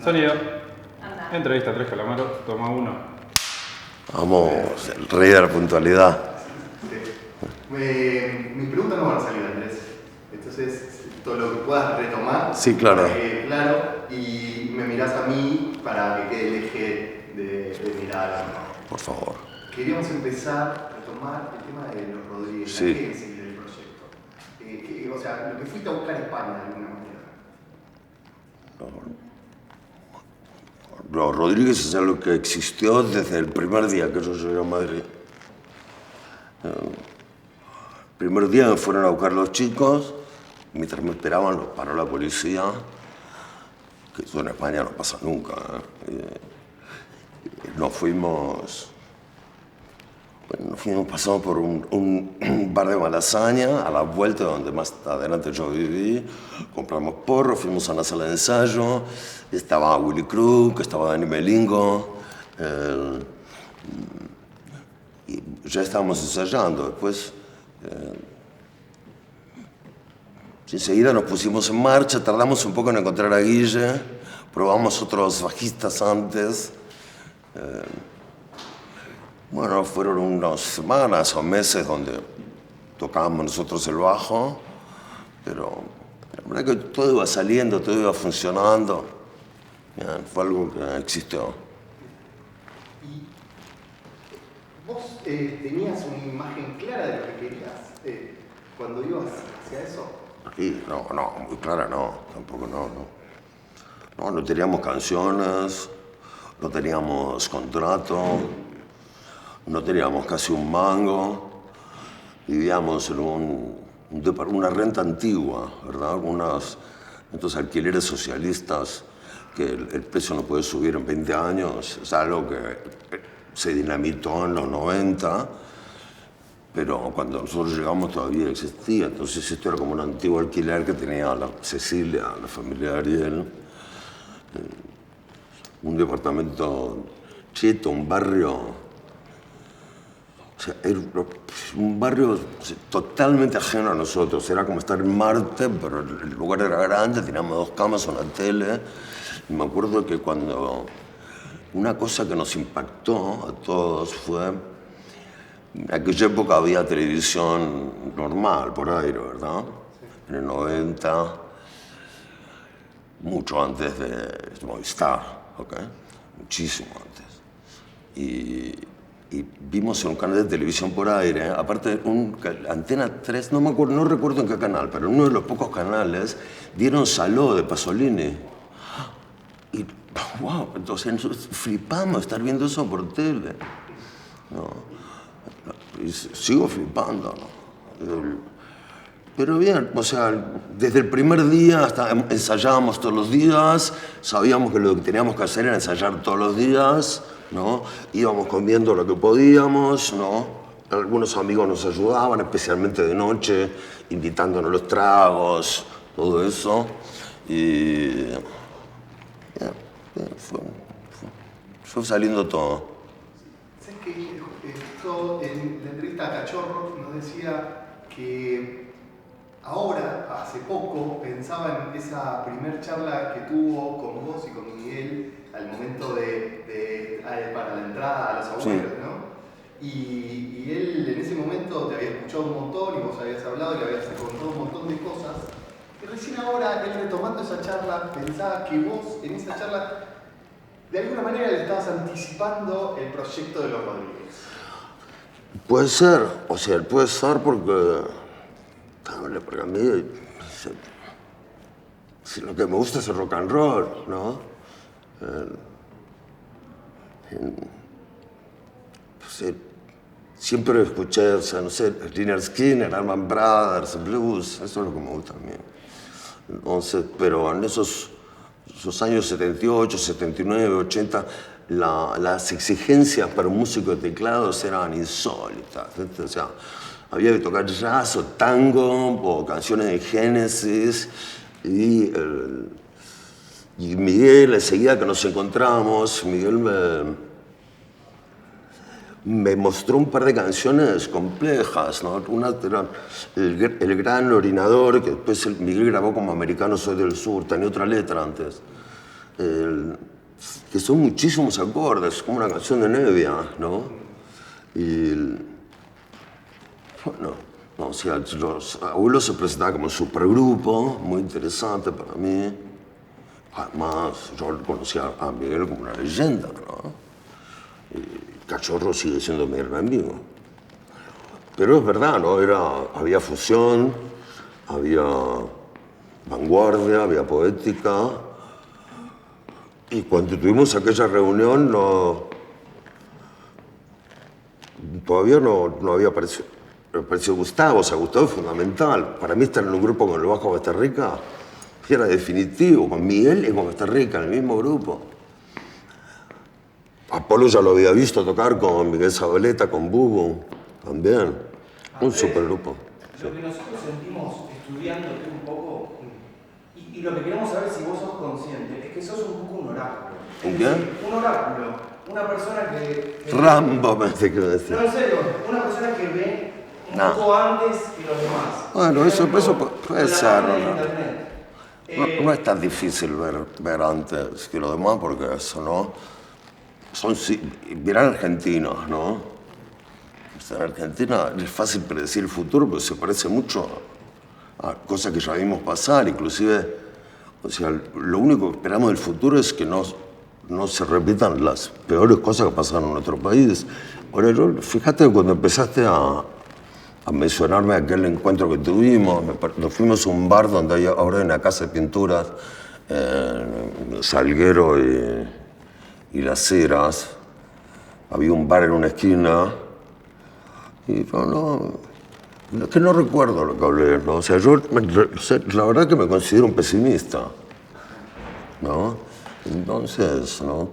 Sonido. Entrevista 3 Calamaro, toma 1. Vamos, el rey de la puntualidad. Mi pregunta no va a salir, Andrés. Entonces, todo lo que puedas retomar. Sí, claro. Claro, y me mirás a mí para que quede el eje de mirada. Por favor. Queríamos empezar a retomar el tema de los Rodríguez, Sí. la génesis del proyecto. O sea, lo que fuiste a buscar a España de alguna manera. Los Rodríguez es algo que existió desde el primer día que yo llegué a Madrid. El primer día me fueron a buscar los chicos, mientras me esperaban los paró la policía, que eso en España no pasa nunca. Nos fuimos pasamos por un bar de Malasaña, a la vuelta donde más adelante yo viví, compramos porro, fuimos a una sala de ensayo, estaba Willy Crook, estaba Dani Melingo, y ya estábamos ensayando. Después, enseguida nos pusimos en marcha, tardamos un poco en encontrar a Guille, probamos otros bajistas antes. Bueno, fueron unas semanas o meses donde tocábamos nosotros el bajo, pero la verdad que todo iba saliendo, todo iba funcionando. Bien, fue algo que existió. ¿Y vos tenías una imagen clara de lo que querías cuando ibas hacia eso? Sí, no, muy clara no, tampoco no. No teníamos canciones, no teníamos contrato. No teníamos casi un mango, vivíamos en una renta antigua, ¿verdad? Estos alquileres socialistas que el precio no puede subir en 20 años, es algo que se dinamitó en los 90, pero cuando nosotros llegamos todavía existía. Entonces esto era como un antiguo alquiler que tenía Cecilia, la familia de Ariel, un departamento cheto, un barrio. O sea, era un barrio totalmente ajeno a nosotros. Era como estar en Marte, pero el lugar era grande, teníamos 2 camas, una tele. Y me acuerdo que cuando una cosa que nos impactó a todos fue, en aquella época había televisión normal por aire, ¿verdad? En el 90, mucho antes de Movistar, ¿ok? Muchísimo antes. Y vimos en un canal de televisión por aire, aparte Antena 3, no recuerdo en qué canal, pero en uno de los pocos canales dieron Saló de Pasolini. Y wow, entonces nosotros flipamos estar viendo eso por tele. ¿No? Y sigo flipando, ¿no? Pero bien, o sea, desde el primer día hasta ensayábamos todos los días, sabíamos que lo que teníamos que hacer era ensayar todos los días, ¿no? Íbamos comiendo lo que podíamos, ¿no? Algunos amigos nos ayudaban, especialmente de noche, invitándonos los tragos, todo eso. Y fue saliendo todo. ¿Sabes qué? Esto, en la entrevista a Cachorro nos decía que ahora, hace poco, pensaba en esa primer charla que tuvo con vos y con Miguel al momento para la entrada a los abuelos, sí. ¿No? Y él en ese momento te había escuchado un montón y vos habías hablado y le habías contado un montón de cosas. Y recién ahora, él retomando esa charla, pensaba que vos en esa charla de alguna manera le estabas anticipando el proyecto de los Rodríguez. Puede ser, o sea, puede ser porque a mí lo que me gusta es el rock and roll, ¿no? Siempre escuché, o sea, no sé, Lynyrd Skynyrd, Allman Brothers, blues, eso es lo que me gusta a mí. Entonces, pero en esos años 78, 79, 80, las exigencias para un músico de teclados eran insólitas. O sea, había que tocar jazz o tango o canciones de Génesis y Miguel, enseguida que nos encontramos, Miguel me mostró un par de canciones complejas, ¿no? Una era el Gran Orinador, que después Miguel grabó como Americano Soy del Sur, tenía otra letra antes. que son muchísimos acordes, como una canción de Nevia, ¿no? Y bueno, no, o sea, los Abuelos se presentaban como un supergrupo, muy interesante para mí. Además, yo conocía a Miguel como una leyenda, ¿no? Y Cachorro sigue siendo mi gran amigo. Pero es verdad, ¿no? Había fusión, había vanguardia, había poética. Y cuando tuvimos aquella reunión, todavía no había aparecido Gustavo. O sea, Gustavo es fundamental. Para mí estar en un grupo con el Bajo Costa Rica era definitivo. Con Miguel y con Costa Rica, en el mismo grupo. Apolo ya lo había visto tocar con Miguel Zabaleta, con Bubu, también. Un supergrupo. Lo que nosotros sentimos estudiándote un poco, y lo que queremos saber si vos sos consciente, es que sos un poco un oráculo. ¿Un qué? Un oráculo. Una persona que Rambo, me hace que decir. No, en serio, una persona que ve un poco antes que los demás. Bueno, eso puede ser, ¿no? No es tan difícil ver antes que los demás, porque eso, ¿no? Mirá argentinos, ¿no? En Argentina es fácil predecir el futuro, porque se parece mucho a cosas que ya vimos pasar, inclusive, o sea, lo único que esperamos del futuro es que no se repitan las peores cosas que pasaron en nuestro país. Ahora, fíjate que cuando empezaste a mencionarme aquel encuentro que tuvimos, nos fuimos a un bar donde hay ahora una casa de pinturas, Salguero y Las Heras. Había un bar en una esquina. Y es que no recuerdo lo que hablé, ¿no? O sea, la verdad que me considero un pesimista, ¿no? Entonces, ¿no?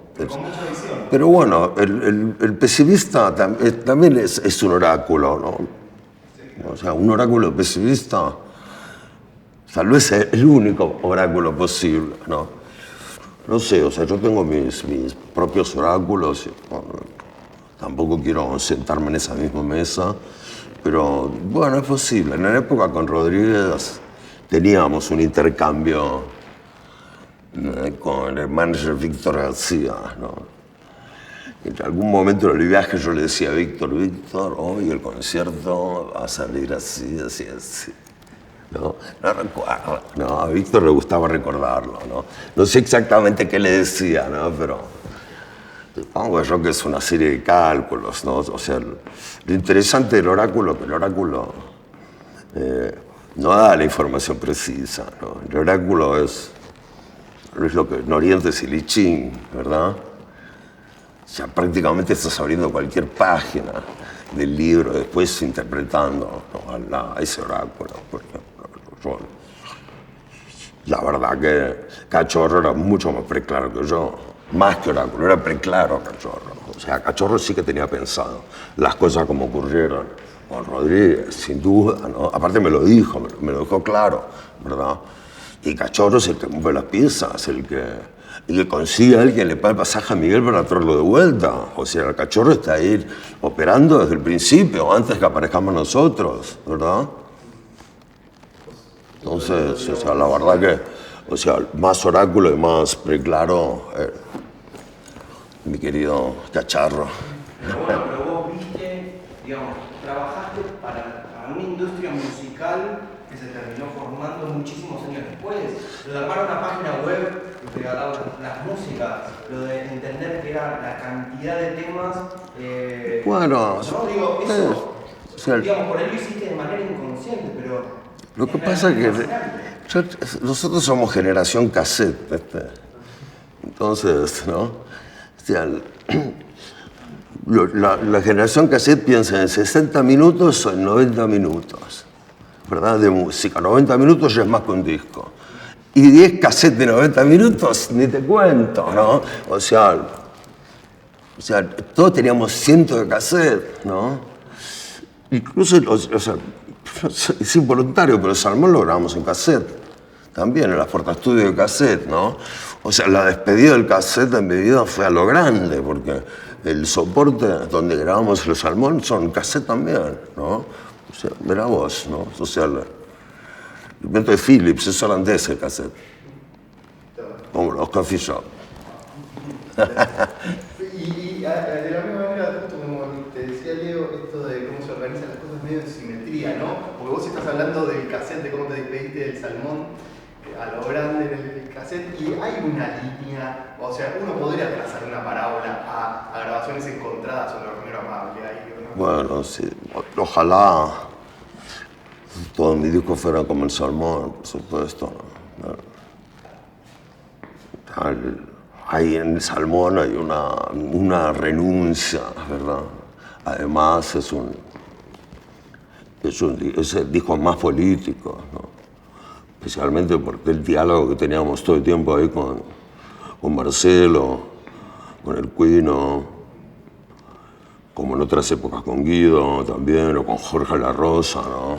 Pero bueno, el pesimista también es un oráculo, ¿no? O sea, un oráculo pesimista tal vez es el único oráculo posible, ¿no? No sé, o sea, yo tengo mis propios oráculos. Tampoco quiero sentarme en esa misma mesa, pero bueno, es posible. En la época con Rodríguez teníamos un intercambio con el manager Víctor García, ¿no? En algún momento del viaje yo le decía a Víctor, hoy el concierto va a salir así, así, así. No recuerdo. No, a Víctor le gustaba recordarlo, ¿no? No sé exactamente qué le decía, ¿no? Pero supongo yo que es una serie de cálculos, ¿no? O sea, lo interesante del oráculo es que el oráculo no da la información precisa, ¿no? El oráculo es lo que en Oriente es el I Ching, ¿verdad? O sea, prácticamente estás abriendo cualquier página del libro, después interpretando, ¿no? a ese oráculo. Por ejemplo, la verdad que Cachorro era mucho más preclaro que yo. Más que oráculo, era preclaro Cachorro. O sea, Cachorro sí que tenía pensado las cosas como ocurrieron con Rodríguez, sin duda, ¿no? Aparte me lo dijo, me lo dejó claro, ¿verdad? Y Cachorro es el que mueve las piezas, el que consigue a alguien le paga el pasaje a Miguel para traerlo de vuelta. O sea, el Cachorro está ahí operando desde el principio, antes que aparezcamos nosotros, ¿verdad? Entonces, o sea, la verdad que, o sea, más oráculo y más preclaro, mi querido Cacharro. Pero vos viste, digamos, trabajaste para una industria musical que se terminó formando muchísimos años después. Lo de armar una página web, lo de las músicas, lo de entender que era la cantidad de temas. Bueno, no, digo, eso, o sea, digamos, por ahí lo hiciste de manera inconsciente, pero. Lo que pasa es que nosotros somos generación cassette, entonces, ¿no? O sea, la generación cassette piensa en 60 minutos o en 90 minutos, ¿verdad? De música. 90 minutos ya es más que un disco. Y 10 cassettes de 90 minutos, ni te cuento, ¿no? O sea, todos teníamos cientos de cassettes, ¿no? Incluso, o sea, es involuntario, pero Salmón lo grabamos en cassette. También en la portaestudio de cassette, ¿no? O sea, la despedida del cassette en mi vida fue a lo grande, porque el soporte donde grabamos el Salmón son cassette también, ¿no? O sea, mirá vos, ¿no? O sea, el invento de Philips, es holandés el cassette. como los coffee shop. Y de la misma manera, justo como te decía Leo, esto de cómo se organizan las cosas medio en simetría, ¿no? Porque vos estás hablando del cassette, de cómo te despediste del salmón a lo grande en el cassette, y hay una línea, o sea, uno podría trazar una parábola a grabaciones encontradas sobre el hornero amable. Bueno, sí, ojalá todos mis discos fueran como el salmón, por supuesto. Ahí en el salmón hay una renuncia, ¿verdad? Además es el disco más político, ¿no? Especialmente porque el diálogo que teníamos todo el tiempo ahí con Marcelo, con el Cuino, como en otras épocas con Guido también, o con Jorge La Rosa, ¿no?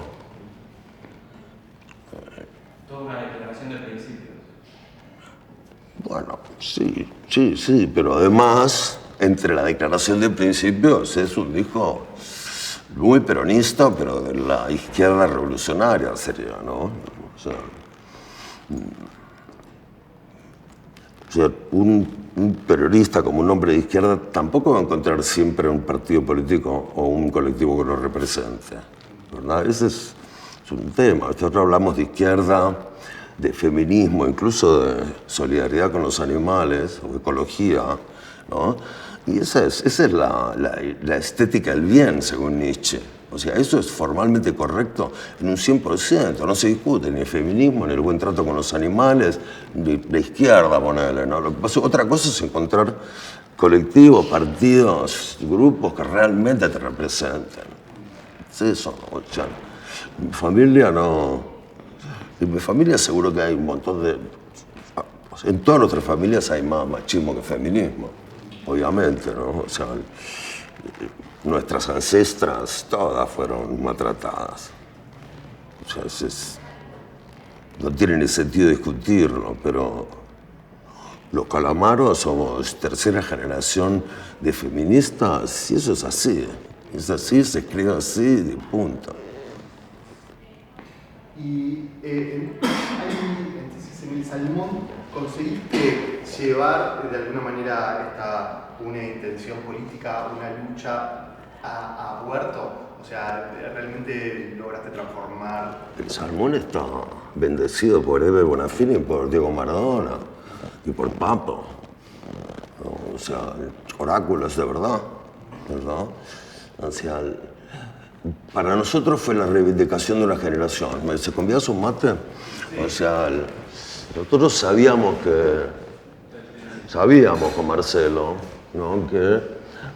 Toda una declaración de principios. Bueno, sí, pero además, entre la declaración de principios, es un disco muy peronista, pero de la izquierda revolucionaria sería, ¿no? O sea, un periodista como un hombre de izquierda tampoco va a encontrar siempre un partido político o un colectivo que lo represente, ¿verdad? Ese es un tema. Nosotros hablamos de izquierda, de feminismo, incluso de solidaridad con los animales o ecología, ¿no? Y esa es la estética del bien, según Nietzsche. O sea, eso es formalmente correcto en un 100%. No se discute ni el feminismo, ni el buen trato con los animales, ni la izquierda, ponele, ¿no? Lo que pasa, otra cosa es encontrar colectivos, partidos, grupos que realmente te representen. Es eso, ¿no? O sea, mi familia no... En mi familia seguro que hay un montón de... En todas nuestras familias hay más machismo que feminismo, obviamente, ¿no? O sea, nuestras ancestras todas fueron maltratadas. O sea, no tiene ni sentido discutirlo, pero los Calamaros somos tercera generación de feministas y eso es así. Es así, se escribe así, de punto. Y entonces en el salmón conseguiste llevar de alguna manera una intención política, una lucha a Huerto. O sea, realmente lograste transformar. El salmón está bendecido por Eve Bonafini y por Diego Maradona y por Papo. O sea, oráculos de verdad, ¿verdad? O sea, para nosotros fue la reivindicación de una generación. ¿Me dice, ¿convidas un mate? O sea, nosotros sabíamos con Marcelo, ¿no? Que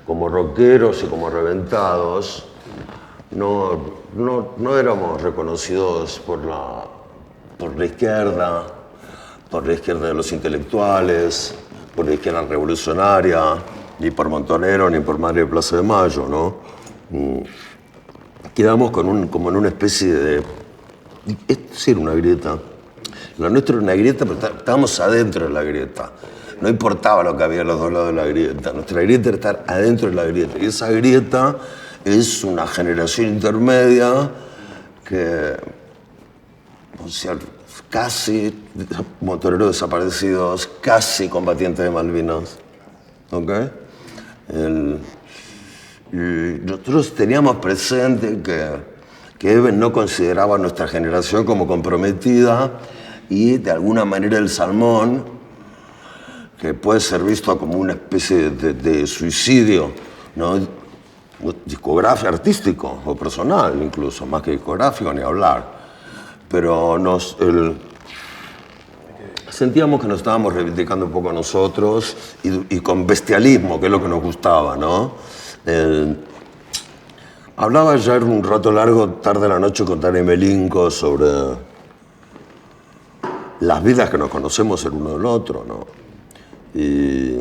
como rockeros y como reventados no éramos reconocidos por la izquierda de los intelectuales, por la izquierda revolucionaria, ni por Montonero, ni por Madre de Plaza de Mayo, ¿no? Quedamos como en una especie de... Esto sí era una grieta. La nuestra era una grieta, pero estábamos adentro de la grieta. No importaba lo que había a los dos lados de la grieta. Nuestra grieta era estar adentro de la grieta. Y esa grieta es una generación intermedia que... O sea, casi motoreros desaparecidos, casi combatientes de Malvinas. ¿Ok? Nosotros teníamos presente que Eben no consideraba a nuestra generación como comprometida y de alguna manera el salmón, que puede ser visto como una especie de suicidio, ¿no? Discográfico, artístico o personal incluso, más que discográfico ni hablar. Pero sentíamos que nos estábamos reivindicando un poco a nosotros y con bestialismo, que es lo que nos gustaba, ¿no? Hablaba ayer un rato largo, tarde en la noche, con Tania Melinko sobre las vidas que nos conocemos el uno del otro, ¿no? Y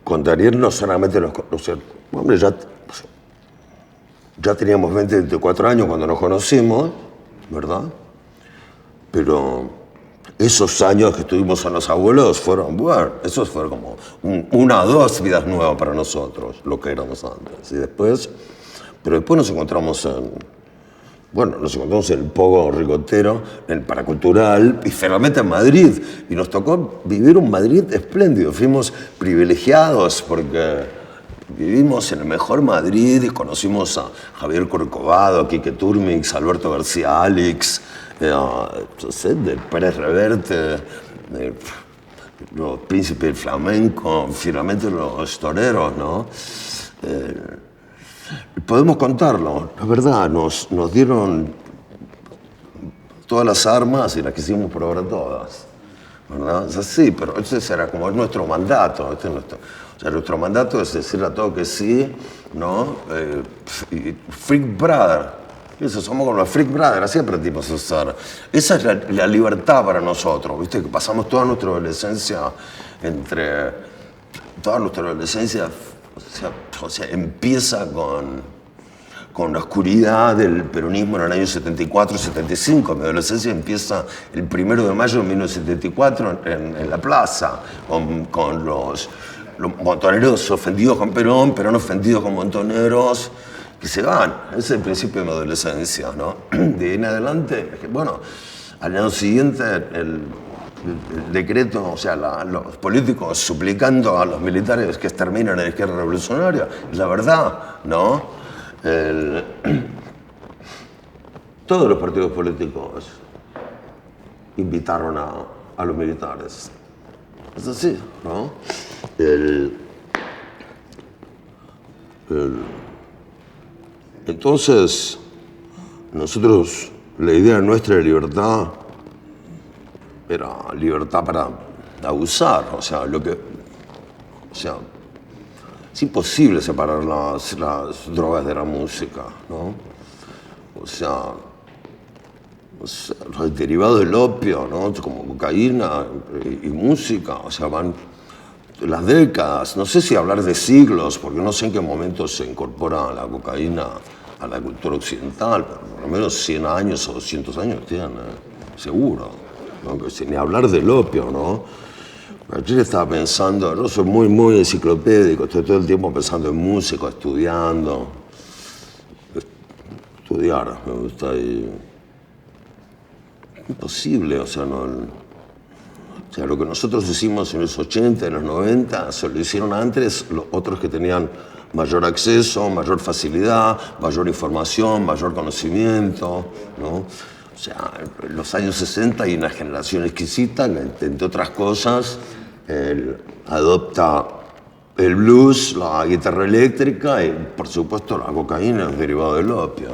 con Daniel no solamente nos conocemos, hombre, ya teníamos 20, 24 años cuando nos conocimos, ¿verdad? Pero esos años que estuvimos con los abuelos fueron como una o dos vidas nuevas para nosotros, lo que éramos antes. Pero después nos encontramos bueno, nos encontramos en el Pogo Ricotero, en el Paracultural, y finalmente en Madrid. Y nos tocó vivir un Madrid espléndido. Fuimos privilegiados porque vivimos en el mejor Madrid y conocimos a Javier Corcovado, a Quique Turmix, a Alberto García Alix, de Pérez Reverte, los príncipes del flamenco, finalmente los toreros, ¿no? Podemos contarlo, la verdad, nos dieron todas las armas y las quisimos probar todas, ¿verdad? Es así, pero ese será como es nuestro mandato, o sea, nuestro mandato es decir a todo que sí, ¿no? Y Freak Brother, eso, somos como los Freak Brother, así aprendimos a usar. Esa es la libertad para nosotros, ¿viste? Que pasamos toda nuestra adolescencia o sea, empieza con la oscuridad del peronismo en el año 74 y 75. Mi adolescencia empieza el 1 de mayo de 1974 en la plaza, con los montoneros ofendidos con Perón, Perón ofendidos con montoneros, que se van. Ese es el principio de mi adolescencia, ¿no? De ahí en adelante, bueno, al año siguiente el decreto, o sea, los políticos suplicando a los militares que exterminen a la izquierda revolucionaria, es la verdad, ¿no? Todos los partidos políticos invitaron a los militares. Es así, ¿no? Entonces, nosotros, la idea nuestra de libertad era libertad para abusar, o sea, es imposible separar las drogas de la música, ¿no? O sea, los derivados del opio, ¿no? Como cocaína y música, o sea, van las décadas, no sé si hablar de siglos, porque no sé en qué momento se incorpora la cocaína a la cultura occidental, pero por lo menos 100 años o 200 años tiene, seguro. ¿No? Ni hablar del opio, ¿no? Ayer estaba pensando, yo soy muy enciclopédico, estoy todo el tiempo pensando en música, estudiando. Estudiar, me gusta y... Imposible, o sea, lo que nosotros hicimos en los 80, en los 90, se lo hicieron antes los otros que tenían mayor acceso, mayor facilidad, mayor información, mayor conocimiento, ¿no? O sea, en los años 60 hay una generación exquisita que, entre otras cosas, adopta el blues, la guitarra eléctrica y, por supuesto, la cocaína es derivado del opio.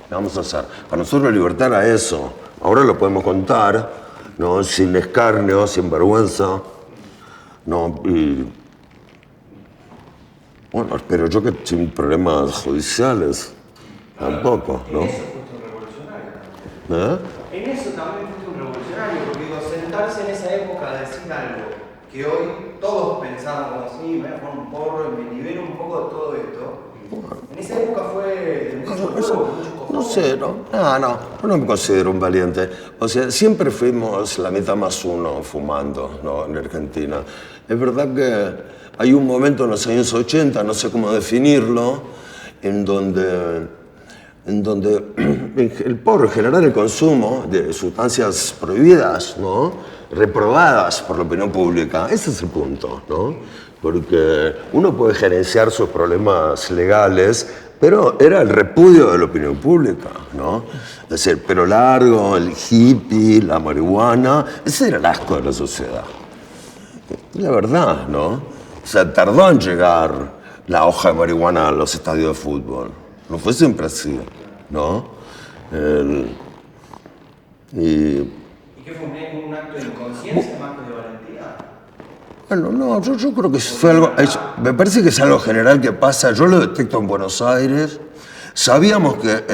¿Qué vamos a hacer? Para nosotros la libertad era eso. Ahora lo podemos contar, ¿no? Sin escarnio, sin vergüenza, ¿no? Y, bueno, espero yo que sin problemas judiciales tampoco, ¿no? En eso también fuiste un revolucionario, porque digo, sentarse en esa época a decir algo que hoy todos pensamos como así, me voy a poner un porro y me libero un poco de todo esto. En esa época fue de mucho juego, no sé, no me considero un valiente. O sea, siempre fuimos la mitad más uno fumando, ¿no? En Argentina. Es verdad que hay un momento en los años 80, no sé cómo definirlo, en donde por generar el consumo de sustancias prohibidas, ¿no? Reprobadas por la opinión pública. Ese es el punto, ¿no? Porque uno puede gerenciar sus problemas legales, pero era el repudio de la opinión pública, ¿no? Es decir, el pelo largo, el hippie, la marihuana, ese era el asco de la sociedad. La verdad, ¿no? O sea, tardó en llegar la hoja de marihuana a los estadios de fútbol. No fue siempre así, ¿no? ¿Y qué fue un acto de inconsciencia más que de valentía? Bueno, no, yo creo que fue algo... me parece que es algo general que pasa. Yo lo detecto en Buenos Aires. Sabíamos que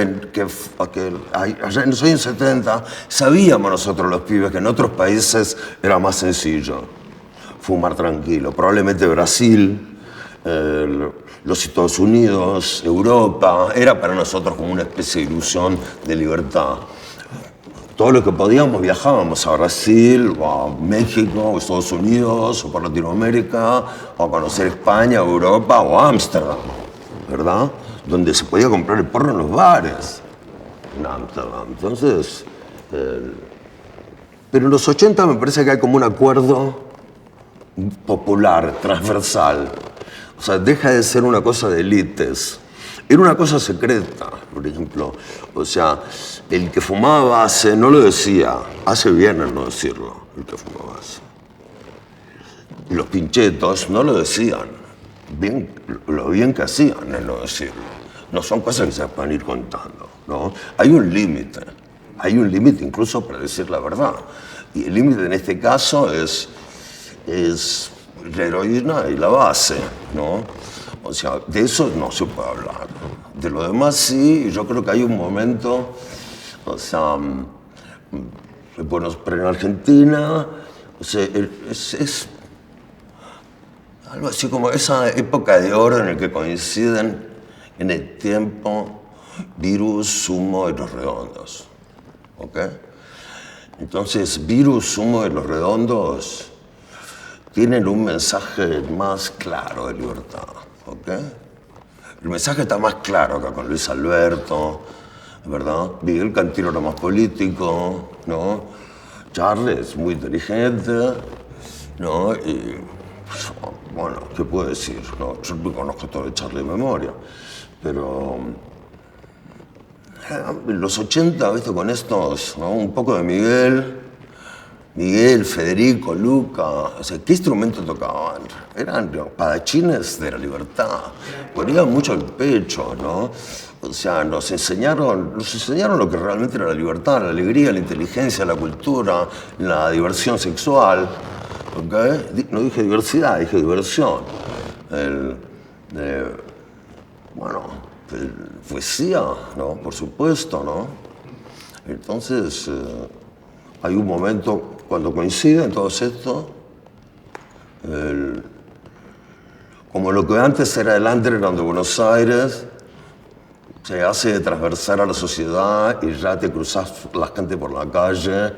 allá en los años 70, sabíamos nosotros los pibes que en otros países era más sencillo fumar tranquilo. Probablemente Brasil... los Estados Unidos, Europa, era para nosotros como una especie de ilusión de libertad. Todo lo que podíamos viajábamos a Brasil, o a México, o Estados Unidos, o por Latinoamérica, o a conocer España, o Europa, o Ámsterdam, ¿verdad? Donde se podía comprar el porro en los bares. en Ámsterdam. Entonces, pero en los 80 me parece que hay como un acuerdo popular, transversal. O sea, deja de ser una cosa de élites. Era una cosa secreta, por ejemplo. O sea, el que fumaba base no lo decía. Hace bien en no decirlo, el que fumaba base. Los pinchetos no lo decían. Bien, lo bien que hacían en no decirlo. No son cosas que se pueden ir contando, ¿no? Hay un límite. Hay un límite incluso para decir la verdad. Y el límite en este caso es la heroína y la base, ¿no? O sea, de eso no se puede hablar. De lo demás sí, yo creo que hay un momento, o sea, bueno, pero en Argentina, o sea, es algo así como esa época de oro en el que coinciden en el tiempo Virus, Sumo y Los Redondos, ¿ok? Entonces, Virus, Sumo y Los Redondos tienen un mensaje más claro de libertad, ¿ok? El mensaje está más claro acá con Luis Alberto, ¿verdad? Miguel Cantilo era más político, ¿no? Charles es muy inteligente, ¿no? Y, bueno, ¿qué puedo decir? ¿No? Yo me conozco todo de Charles de memoria, pero en los 80, ¿viste? Con estos, ¿no? Un poco de Miguel, Federico, Luca, o sea, ¿qué instrumento tocaban? Eran los padachines de la libertad, ponían mucho el pecho, ¿no? O sea, nos enseñaron lo que realmente era la libertad, la alegría, la inteligencia, la cultura, la diversión sexual, ¿ok? No dije diversidad, dije diversión. Poesía, ¿no? Por supuesto, ¿no? Entonces, hay un momento cuando coinciden todos estos, como lo que antes era el underground de Buenos Aires, se hace transversar a la sociedad y ya te cruzas la gente por la calle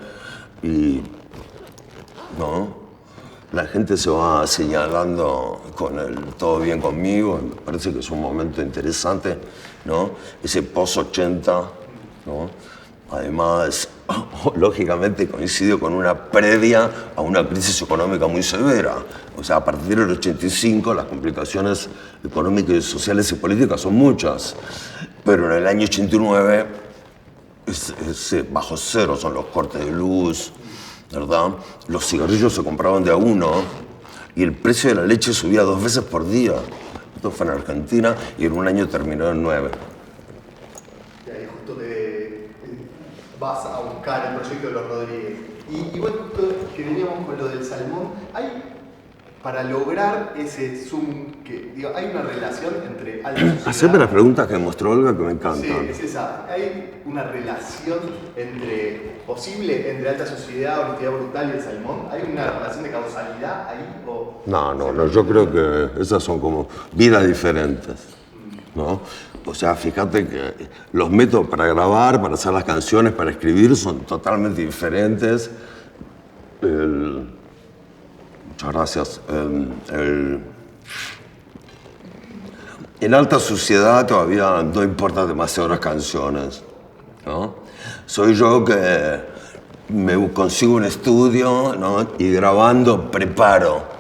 y, ¿no? La gente se va señalando con el todo bien conmigo, me parece que es un momento interesante, ¿no? Ese post-80, ¿no? Además, lógicamente coincidió con una previa a una crisis económica muy severa. O sea, a partir del 85 las complicaciones económicas, sociales y políticas son muchas. Pero en el año 89, bajo cero son los cortes de luz, ¿verdad? Los cigarrillos se compraban de a uno y el precio de la leche subía 2 veces por día. Esto fue en Argentina y en un año terminó en 9. Y ahí justo vas a buscar el proyecto de los Rodríguez. Y bueno, justo que veníamos con lo del salmón, para lograr ese zoom, hay una relación entre alta sociedad... Haceme las preguntas que mostró Olga que me encantan. Sí, es esa. ¿Hay una relación posible entre alta sociedad, honestidad brutal y el salmón? ¿Hay una relación de causalidad ahí? No, yo creo que esas son como vidas diferentes, ¿no? O sea, fíjate que los métodos para grabar, para hacer las canciones, para escribir son totalmente diferentes. Muchas gracias. En alta sociedad todavía no importan demasiado las canciones, ¿no? Soy yo que me consigo un estudio, ¿no? Y grabando preparo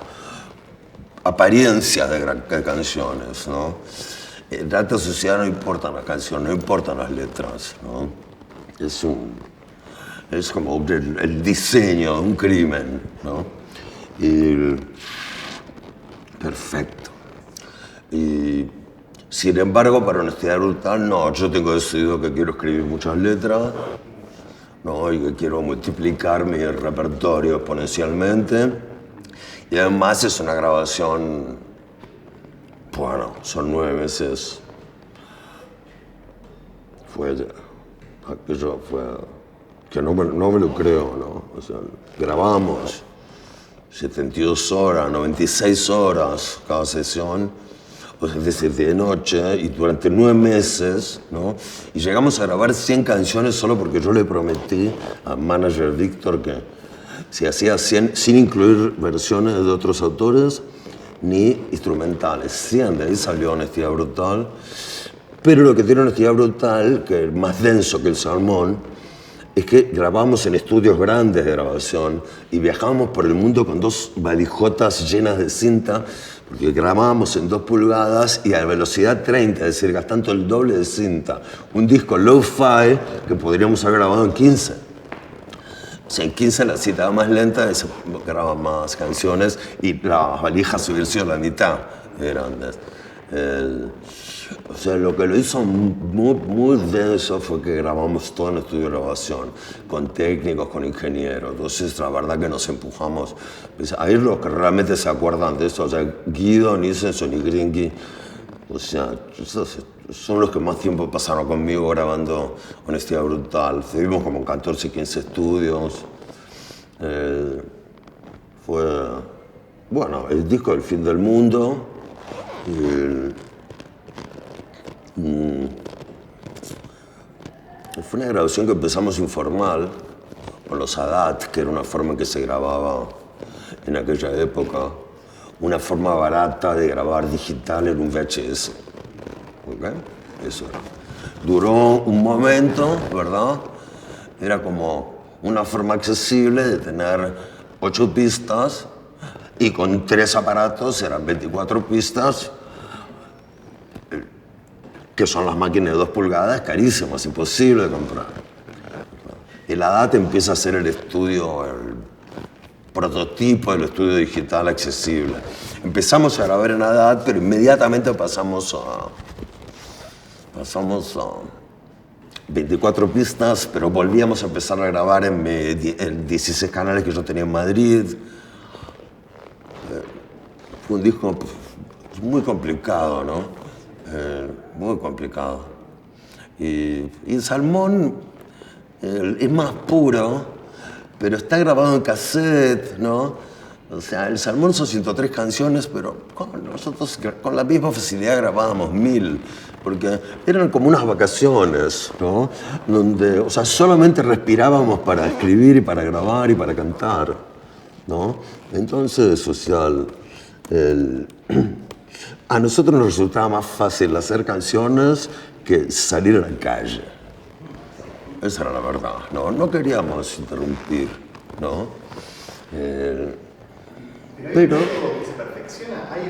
apariencias de canciones, ¿no? En alta sociedad no importan las canciones, no importan las letras, ¿no? Es como el diseño de un crimen, ¿no? Perfecto. Y sin embargo, para honestidad brutal, no, yo tengo decidido que quiero escribir muchas letras, ¿no? Y que quiero multiplicar mi repertorio exponencialmente. Y además es una grabación, bueno, son 9 meses. Que no me lo creo, ¿no? O sea, grabamos 72 horas, 96 horas cada sesión, o sea, es decir, de noche, y durante 9 meses, ¿no? Y llegamos a grabar 100 canciones solo porque yo le prometí al manager Víctor que se hacía 100 sin incluir versiones de otros autores ni instrumentales. 100, de ahí salió Honestidad Brutal. Pero lo que tiene Honestidad Brutal, que es más denso que El Salmón, es que grabamos en estudios grandes de grabación y viajábamos por el mundo con 2 valijotas llenas de cinta, porque grabábamos en 2 pulgadas y a velocidad 30, es decir, gastando el doble de cinta. Un disco low-fi que podríamos haber grabado en 15. O sea, en 15 la cinta más lenta y se graban más canciones y las valijas hubieran sido la mitad de grandes. O sea, lo que lo hizo muy denso fue que grabamos todo en estudio de grabación, con técnicos, con ingenieros. Entonces, la verdad que nos empujamos. Pues, ahí los que realmente se acuerdan de eso, o sea, Guido, Nielsen y Gringy, o sea, esos son los que más tiempo pasaron conmigo grabando Honestidad Brutal. Tuvimos como 14, 15 estudios. Fue, bueno, el disco del fin del mundo. Fue una grabación que empezamos informal, con los ADAT, que era una forma en que se grababa en aquella época, una forma barata de grabar digital en un VHS. ¿Okay? Eso era. Duró un momento, ¿verdad? Era como una forma accesible de tener 8 pistas y con 3 aparatos eran 24 pistas, que son las máquinas de 2 pulgadas, carísimas, imposible de comprar. El ADAT empieza a ser el estudio, el prototipo del estudio digital accesible. Empezamos a grabar en ADAT, pero inmediatamente pasamos a 24 pistas, pero volvíamos a empezar a grabar en 16 canales que yo tenía en Madrid. Fue un disco muy complicado, ¿no? Muy complicado. Y El Salmón es más puro, pero está grabado en cassette, ¿no? O sea, El Salmón son 103 canciones, pero nosotros con la misma facilidad grabábamos 1000, porque eran como unas vacaciones, ¿no? Donde, o sea, solamente respirábamos para escribir y para grabar y para cantar, ¿no? Entonces, social, a nosotros nos resultaba más fácil hacer canciones que salir a la calle. Esa era la verdad, ¿no? No queríamos interrumpir, ¿no? Pero hay algo que se perfecciona, hay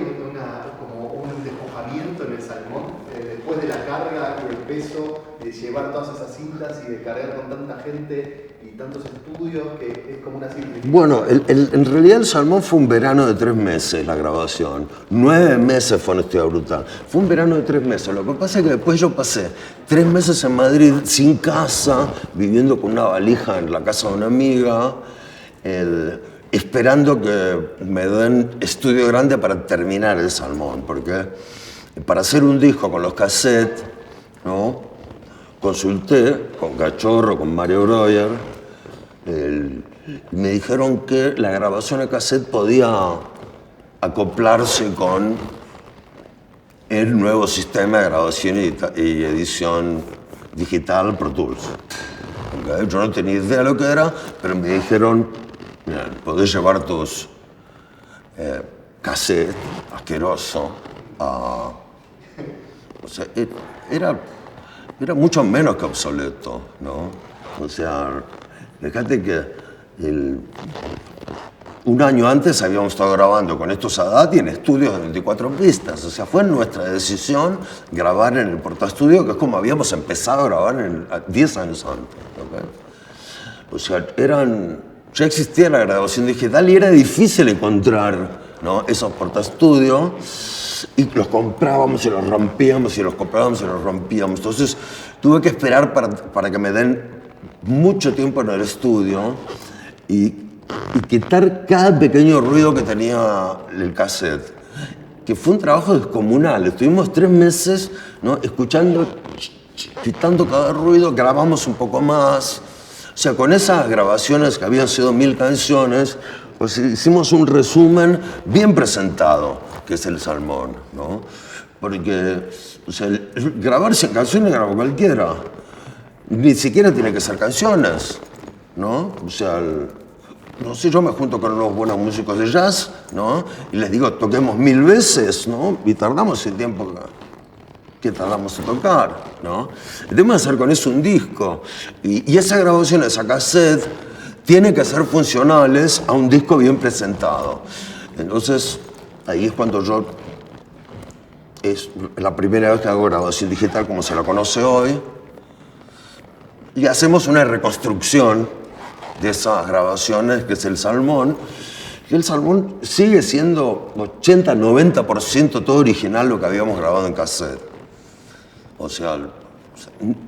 como un despojamiento en El Salmón, después de la carga y el peso de llevar todas esas cintas y de cargar con tanta gente y tantos estudios, que es como una simplificación. Bueno, en realidad El Salmón fue un verano de 3 meses la grabación. 9 meses fue Honestidad Brutal. Fue un verano de 3 meses. Lo que pasa es que después yo pasé 3 meses en Madrid sin casa, viviendo con una valija en la casa de una amiga, esperando que me den estudio grande para terminar El Salmón, porque para hacer un disco con los cassettes, ¿no? Consulté con Cachorro, con Mario Breuer, me dijeron que la grabación a cassette podía acoplarse con el nuevo sistema de grabación y edición digital Pro Tools. ¿Okay? Yo no tenía idea de lo que era, pero me dijeron, mira, podés llevar tus cassettes asqueroso a... O sea, era mucho menos que obsoleto, ¿no? O sea, fíjate que un año antes habíamos estado grabando con estos ADAT y en estudios de 24 pistas. O sea, fue nuestra decisión grabar en el portaestudio, que es como habíamos empezado a grabar 10 años antes. ¿Okay? O sea, ya existía la grabación digital y era difícil encontrar, ¿no? Esos portaestudios, y los comprábamos y los rompíamos y los comprábamos y los rompíamos. Entonces tuve que esperar para que me den mucho tiempo en el estudio y quitar cada pequeño ruido que tenía el cassette, que fue un trabajo descomunal. Estuvimos 3 meses, ¿no? Escuchando, quitando cada ruido, grabamos un poco más. O sea, con esas grabaciones que habían sido 1000 canciones, pues hicimos un resumen bien presentado, que es El Salmón, ¿no? Porque, o sea, grabar 100 canciones graba cualquiera. Ni siquiera tiene que ser canciones, ¿no? O sea, no sé, yo me junto con unos buenos músicos de jazz, ¿no? Y les digo, toquemos 1000 veces, ¿no? Y tardamos el tiempo que tratamos de tocar, ¿no? El tema es hacer con eso un disco. Y esa grabación, esa cassette, tiene que ser funcionales a un disco bien presentado. Entonces, ahí es cuando yo... Es la primera vez que hago grabación digital como se la conoce hoy. Y hacemos una reconstrucción de esas grabaciones, que es el Salmón. Y el Salmón sigue siendo 80-90% todo original lo que habíamos grabado en cassette. O sea,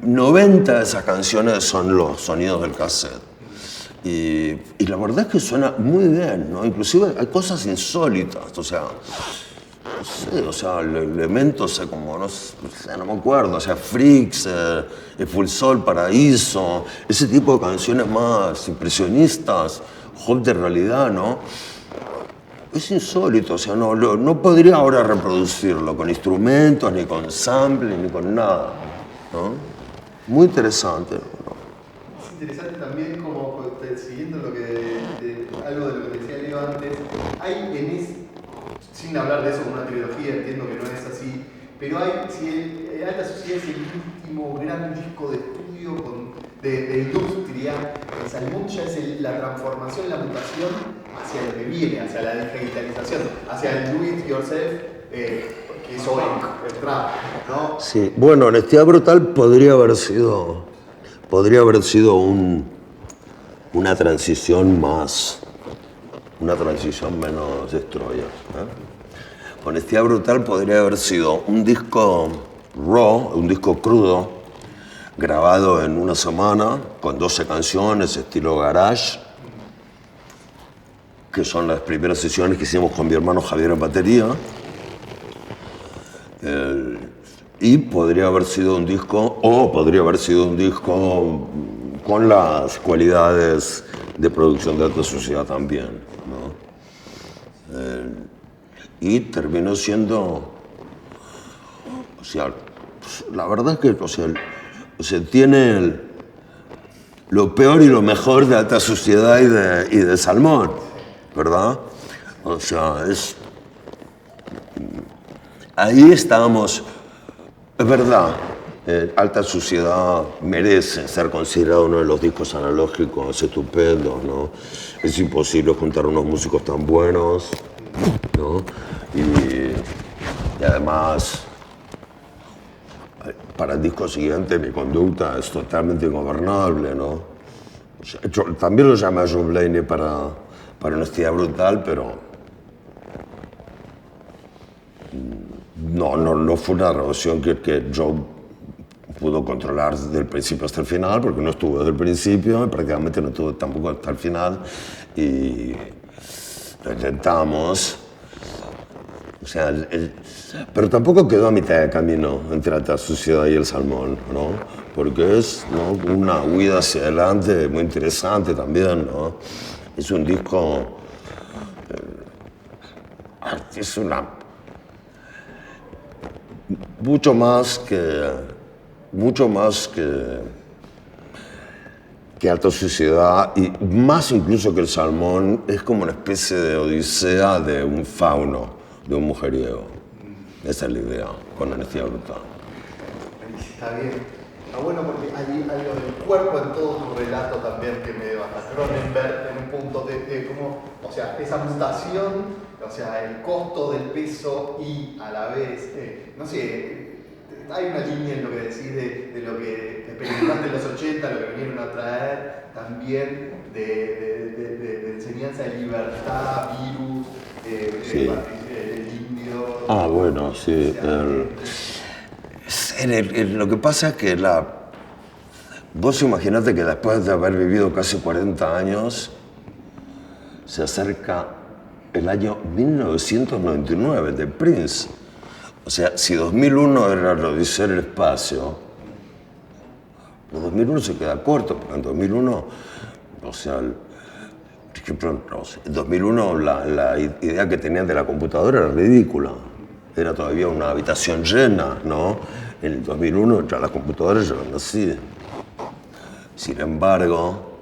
90 de esas canciones son los sonidos del cassette. Y la verdad es que suena muy bien, ¿no? Inclusive hay cosas insólitas, o sea... No sé, o sea, elementos como, no sé, no me acuerdo, o sea, Freaks, Full Sol, Paraíso, ese tipo de canciones más impresionistas, hop de realidad, ¿no? Es insólito, o sea, no podría ahora reproducirlo con instrumentos, ni con samples, ni con nada, ¿no? Muy interesante, ¿no? Es interesante también, como siguiendo algo de lo que decía Leo antes, hay sin hablar de eso como una trilogía, entiendo que no es así, pero si Alta Sociedad es el último gran disco de estudio de industria, el Salmón ya es la transformación, la mutación hacia lo que viene, hacia la digitalización, hacia el do it yourself, que es hoy el trap, ¿no? Sí, bueno, Honestidad Brutal podría haber sido una transición menos destroyer, ¿eh? Honestidad Brutal podría haber sido un disco raw, un disco crudo, grabado en una semana, con 12 canciones, estilo garage, que son las primeras sesiones que hicimos con mi hermano Javier en batería. Y podría haber sido un disco con las cualidades de producción de Alta Sociedad también, ¿no? Y terminó siendo, o sea, la verdad es que, o sea, tiene lo peor y lo mejor de Alta Sociedad y de Salmón, ¿verdad? O sea, ahí estábamos, es verdad, Alta Sociedad merece ser considerado uno de los discos analógicos estupendos, ¿no? Es imposible juntar unos músicos tan buenos, ¿no? Y además, para el disco siguiente mi conducta es totalmente ingobernable, ¿no? Yo también lo llamé a John Blaney para Honestidad Brutal, pero no fue una relación que yo pudo controlar desde el principio hasta el final, porque no estuvo desde el principio y prácticamente no estuvo tampoco hasta el final. Y lo intentamos. O sea, pero tampoco quedó a mitad de camino entre Alta Sociedad y el Salmón, ¿no? Porque es, ¿no?, una huida hacia adelante muy interesante también, ¿no? Es un disco... es una... mucho más que Alta Sociedad, y más incluso que el Salmón, es como una especie de odisea de un fauno, de un mujeriego. Esa es la idea, con Honestidad Brutal. Está bien. Está bueno porque hay algo del cuerpo en todo tu relato también que me hasta Cronenberg en un punto de cómo, o sea, esa mutación, o sea, el costo del peso y a la vez, no sé, hay una línea en lo que decís de lo que experimentaste en los 80, lo que vinieron a traer también de enseñanza de libertad, virus, sí. El indio. Ah, bueno, sí. Lo que pasa es que vos imaginate que después de haber vivido casi 40 años, se acerca el año 1999 de Prince. O sea, si 2001 era la odisea del espacio, el 2001 se queda corto, porque en 2001, o sea, por ejemplo, en 2001 la idea que tenían de la computadora era ridícula. Era todavía una habitación llena, ¿no? En el 2001 ya las computadoras ya eran así. Sin embargo,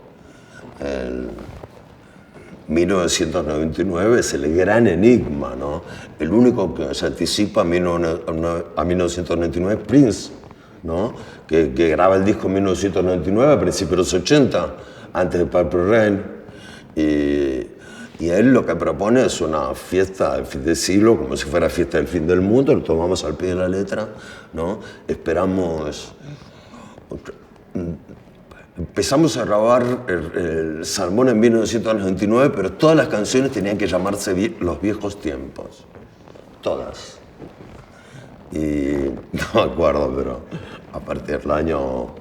1999 es el gran enigma, ¿no? El único que se anticipa a 1999 es Prince, ¿no? Que graba el disco en 1999, a principios de los 80, antes de Purple Rain. Y él lo que propone es una fiesta del fin de siglo, como si fuera fiesta del fin del mundo, lo tomamos al pie de la letra, ¿no? Empezamos a grabar el Salmón en 1999, pero todas las canciones tenían que llamarse Los Viejos Tiempos. Todas. Y no me acuerdo, pero a partir del año...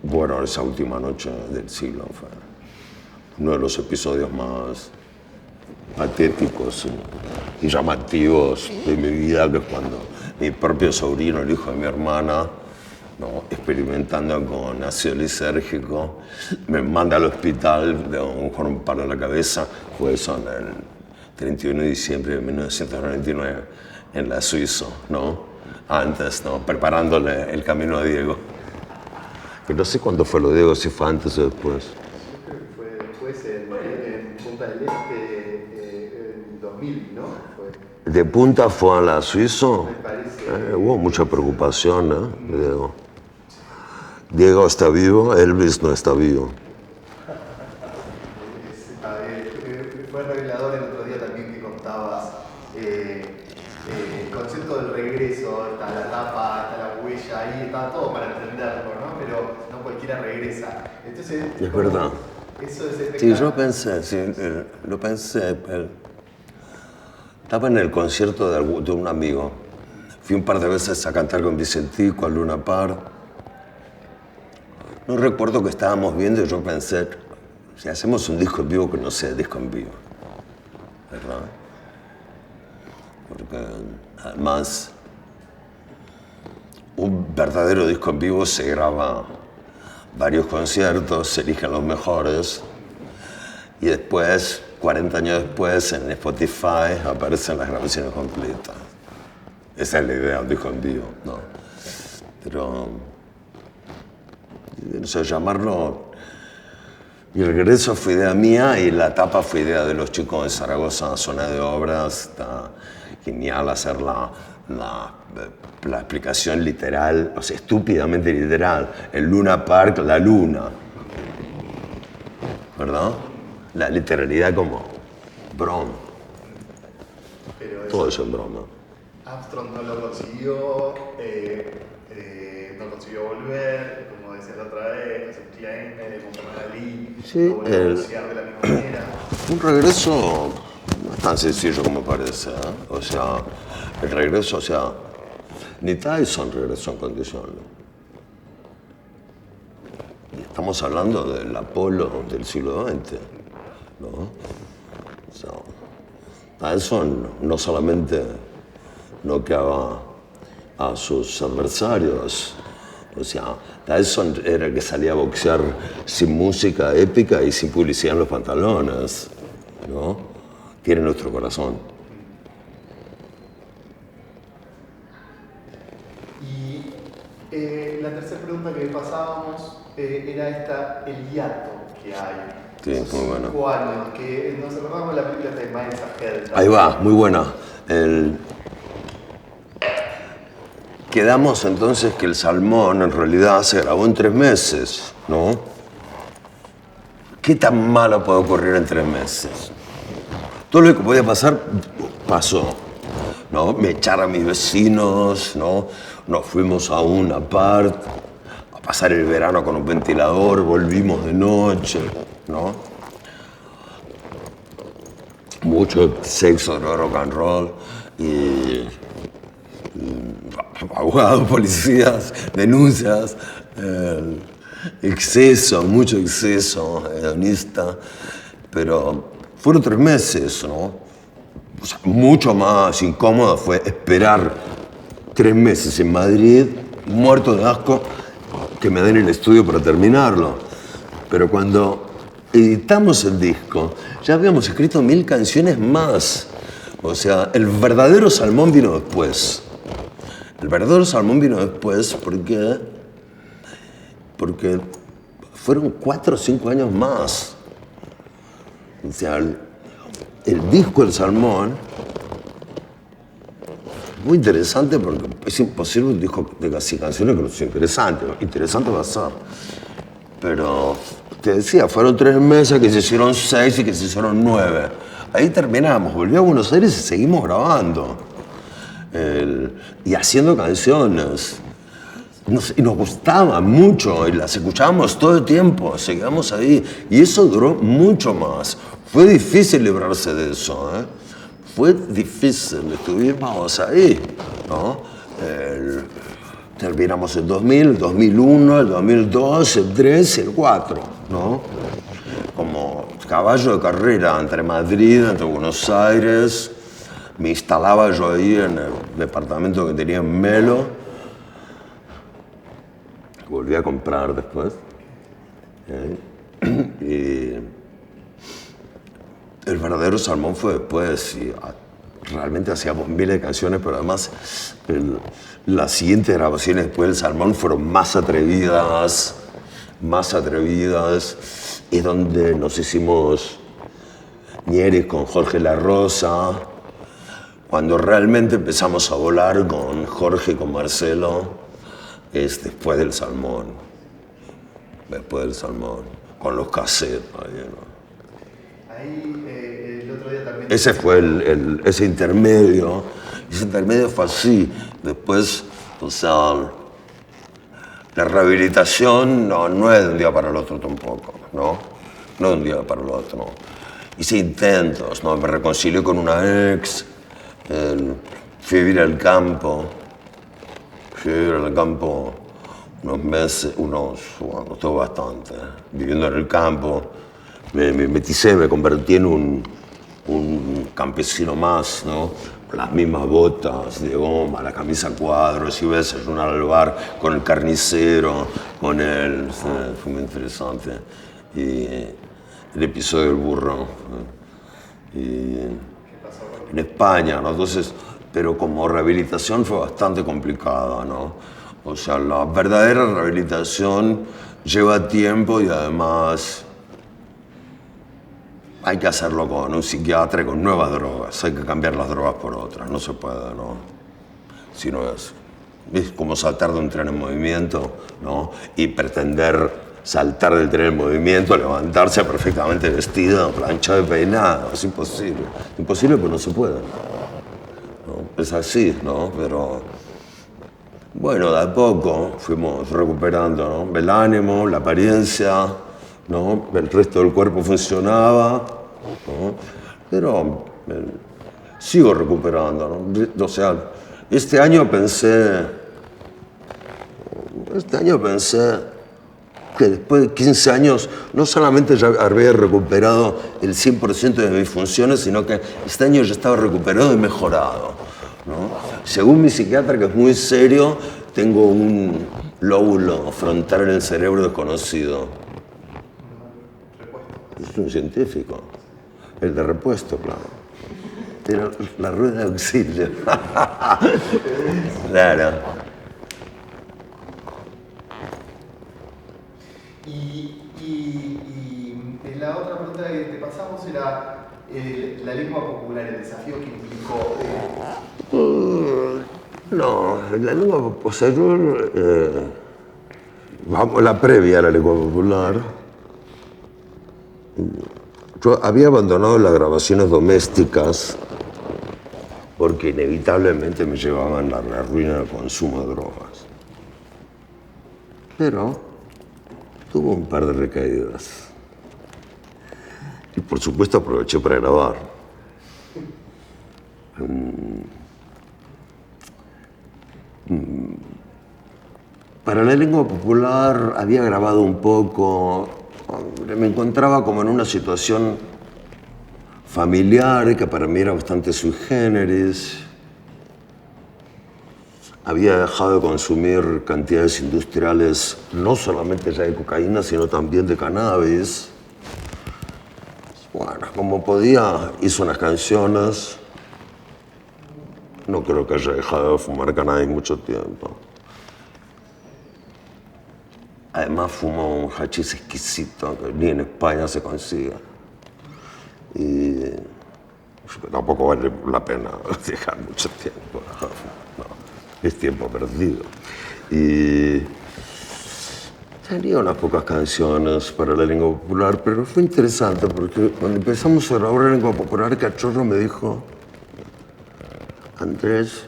Bueno, esa última noche del siglo fue uno de los episodios más patéticos y llamativos de mi vida, que es cuando mi propio sobrino, el hijo de mi hermana, ¿no? Experimentando con ácido lisérgico, me manda al hospital de un paro en la cabeza. Fue eso en el 31 de diciembre de 1999, en la Suiza, ¿no? Antes, ¿no? Preparándole el camino a Diego. Que no sé cuándo fue lo de Diego, si fue antes o después. En Punta del Este en 2000, ¿no? ¿De Punta fue a la Suiza? Me parece. Hubo mucha preocupación, ¿eh? Diego. Diego está vivo, Elvis no está vivo. Fue revelador el otro día también que contabas el concepto del regreso, está la tapa, está la huella, ahí está todo para entenderlo, ¿no? Pero no cualquiera regresa. Entonces, Es verdad. Eso es Sí, yo pensé, lo pensé. Estaba en el concierto de un amigo. Fui un par de veces a cantar con Vicentico, a Luna Park. No recuerdo que estábamos viendo y yo pensé, si hacemos un disco en vivo, que no sea disco en vivo. ¿Verdad? Porque además, un verdadero disco en vivo se graba varios conciertos, se eligen los mejores y después, 40 años después, en Spotify aparecen las grabaciones completas. Esa es la idea, un disco en vivo, ¿no? Pero, no sé, llamarlo... Y el regreso fue idea mía y la tapa fue idea de los chicos de Zaragoza, Zona de Obras. Está genial hacer la explicación literal, o sea, estúpidamente literal. El Luna Park, la luna. ¿Verdad? La literalidad como broma. Todo eso es broma. Armstrong no lo consiguió, no consiguió volver, como decía la otra vez, Klein, Muhammad Ali, Sí, no volvió a anunciar de la misma manera. Un regreso no es tan sencillo como parece, ¿eh? O sea, el regreso, o sea, ni Tyson regresó en condiciones. Estamos hablando del Apolo del siglo XX, ¿no? O sea, Tyson no solamente noqueaba a sus adversarios, o sea, Tyson era el que salía a boxear sin música épica y sin publicidad en los pantalones, ¿no? Tiene nuestro corazón. Y la tercera pregunta que pasábamos era el hiato que hay. Sí, muy bueno. 5 años, que nos acordamos de la película de Miles Ahead. Ahí va, muy buena. Quedamos entonces que el Salmón en realidad se grabó en 3 meses, ¿no? ¿Qué tan malo puede ocurrir en 3 meses? Todo lo que podía pasar, pasó, ¿no? Me echaron a mis vecinos, ¿no? Nos fuimos a una parte, a pasar el verano con un ventilador, volvimos de noche, ¿no? Mucho sexo, rock and roll y abogados, policías, denuncias, exceso, mucho exceso hedonista, pero fueron 3 meses, ¿no? O sea, mucho más incómodo fue esperar 3 meses en Madrid, muerto de asco, que me den el estudio para terminarlo. Pero cuando editamos el disco, ya habíamos escrito 1000 canciones más. O sea, el verdadero Salmón vino después. El verdadero Salmón vino después porque fueron 4 o 5 años más. O sea, el disco El Salmón, muy interesante porque es imposible un disco de casi canciones que no sea interesante. Interesante va a ser. Pero te decía, fueron 3 meses que se hicieron 6 y que se hicieron 9. Ahí terminamos, volví a Buenos Aires y seguimos grabando. Y haciendo canciones. Y nos gustaban mucho y las escuchábamos todo el tiempo, seguíamos ahí. Y eso duró mucho más. Fue difícil librarse de eso, ¿eh? Fue difícil, estuvimos ahí, ¿no? Terminamos el 2000, el 2001, el 2002, el 3 y el 4, ¿no? Como caballo de carrera entre Madrid, entre Buenos Aires. Me instalaba yo ahí en el departamento que tenía en Melo. Volví a comprar después. Y el verdadero Salmón fue después. Y realmente hacíamos miles de canciones, pero además las siguientes grabaciones después del Salmón fueron más atrevidas. Es donde nos hicimos Ñeres con Jorge La Rosa. Cuando realmente empezamos a volar con Jorge y con Marcelo. Es después del Salmón, con los cassettes. Ahí el otro día también... Ese fue ese intermedio fue así. Después, o sea, la rehabilitación no es de un día para el otro tampoco, ¿no? No de un día para el otro. Hice intentos, ¿no? Me reconcilié con una ex, fui a vivir al campo. En el campo unos meses, todo bastante, viviendo en el campo. Me meticé, me convertí en un campesino más, ¿no? Con las mismas botas de goma, la camisa a cuadros, iba a desayunar al bar con el carnicero, con él. Fue muy interesante. Y el episodio del burro. Y en España, ¿no? Entonces, pero como rehabilitación fue bastante complicada, ¿no? O sea, la verdadera rehabilitación lleva tiempo y además hay que hacerlo con un psiquiatra y con nuevas drogas. Hay que cambiar las drogas por otras, no se puede, ¿no? Si no es como saltar de un tren en movimiento, ¿no? Y pretender saltar del tren en movimiento, levantarse perfectamente vestido, planchado y peinado. Es imposible. Imposible, pero no se puede. ¿No? Es así, ¿no? Pero bueno, de a poco fuimos recuperando, ¿no? El ánimo, la apariencia, ¿no? El resto del cuerpo funcionaba, ¿no? Pero sigo recuperando, ¿no? O sea, este año pensé que después de 15 años no solamente ya había recuperado el 100% de mis funciones, sino que este año ya estaba recuperado y mejorado, ¿no? Según mi psiquiatra, que es muy serio, tengo un lóbulo frontal en el cerebro desconocido. Es un científico. El de repuesto, claro. Tiene la rueda de auxilio. Claro. Y la otra pregunta que te pasamos era la lengua popular, el desafío que implicó. No, la lengua popular, o sea, vamos, la previa a la lengua popular. Yo había abandonado las grabaciones domésticas porque inevitablemente me llevaban a la ruina del consumo de drogas. Pero tuvo un par de recaídas. Y por supuesto aproveché para grabar. Para la lengua popular había grabado un poco. Me encontraba como en una situación familiar que para mí era bastante sui generis. Había dejado de consumir cantidades industriales, no solamente ya de cocaína, sino también de cannabis. Bueno, como podía, hice unas canciones. No creo que haya dejado de fumar cannabis mucho tiempo. Además fumo un hachís exquisito que ni en España se consigue. Y tampoco vale la pena dejar mucho tiempo, no, es tiempo perdido. Y tenía unas pocas canciones para la lengua popular, pero fue interesante porque cuando empezamos a grabar la lengua popular, Cachorro me dijo: Andrés,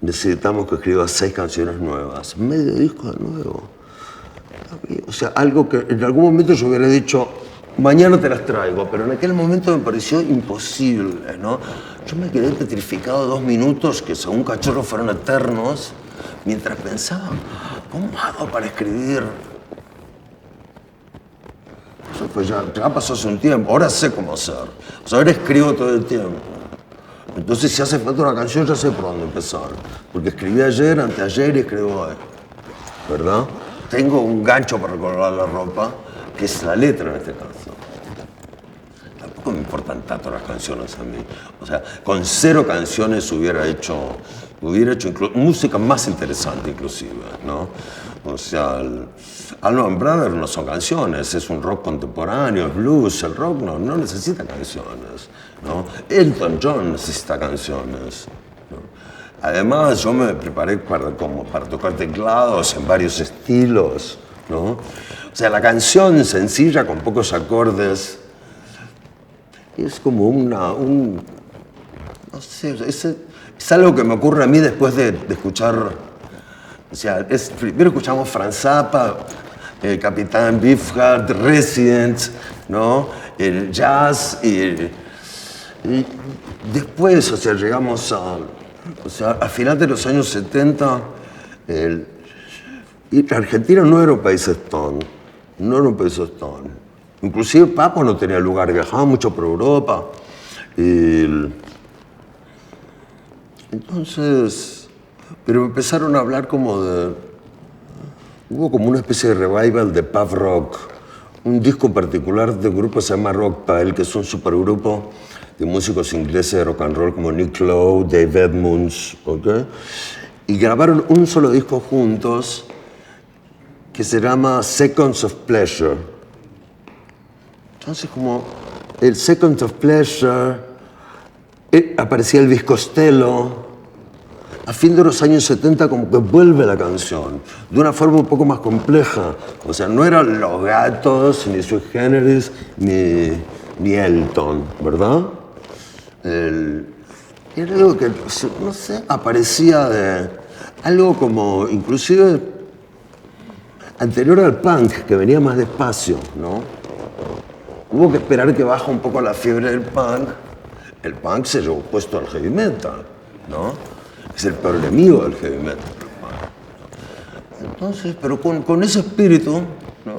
necesitamos que escribas 6 canciones nuevas, medio disco de nuevo. O sea, algo que en algún momento yo hubiera dicho, mañana te las traigo, pero en aquel momento me pareció imposible, ¿no? Yo me quedé petrificado 2 minutos que según Cachorro fueron eternos, mientras pensaba, ¿cómo hago para escribir? Eso pues ya pasó hace un tiempo, ahora sé cómo hacer. O sea, ahora escribo todo el tiempo. Entonces, si hace falta una canción, ya sé por dónde empezar. Porque escribí ayer, anteayer y escribo hoy. ¿Verdad? Tengo un gancho para colgar la ropa, que es la letra en este caso. Tampoco me importan tanto las canciones a mí. O sea, con 0 canciones hubiera hecho música más interesante inclusive, ¿no? O sea, Allman Brothers no son canciones, es un rock contemporáneo, es blues, el rock no necesita canciones, ¿no? Elton John necesita canciones, ¿no? Además, yo me preparé para tocar teclados en varios estilos, ¿no? O sea, la canción sencilla con pocos acordes es como no sé, es algo que me ocurre a mí después de escuchar. O sea, primero escuchamos Frank Zappa, el Capitán Beefheart, Resident, ¿no? El jazz y después, o sea, llegamos al final de los años 70, y Argentina no era un país Stone, Inclusive Papo no tenía lugar, viajaba mucho por Europa. Entonces, pero empezaron a hablar hubo como una especie de revival de pub rock, un disco en particular de un grupo que se llama Rock Pile, que es un supergrupo de músicos ingleses de rock and roll como Nick Lowe, Dave Edmunds, ¿ok? Y grabaron un solo disco juntos que se llama Seconds of Pleasure. Entonces, como el Seconds of Pleasure, aparecía Elvis Costello. A fin de los años 70 como que vuelve la canción, de una forma un poco más compleja. O sea, no eran Los Gatos, ni Sui Generis, ni Elton, ¿verdad? Era algo que, no sé, aparecía de algo como, inclusive, anterior al punk, que venía más despacio, ¿no? Hubo que esperar que baje un poco la fiebre del punk. El punk se llevó puesto al heavy metal, ¿no? Es el peor enemigo del heavy metal. Entonces, pero con ese espíritu, ¿no?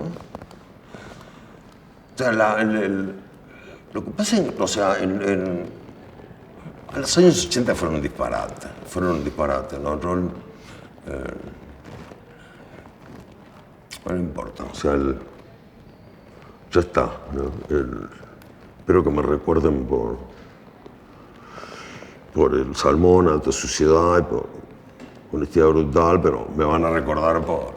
O sea, lo que pasa en los años 80 fueron un disparate, ¿no? No importa, o sea, ya está, ¿no? Espero que me recuerden por el Salmón, Alta Suciedad y por Honestidad Brutal, pero me van a recordar por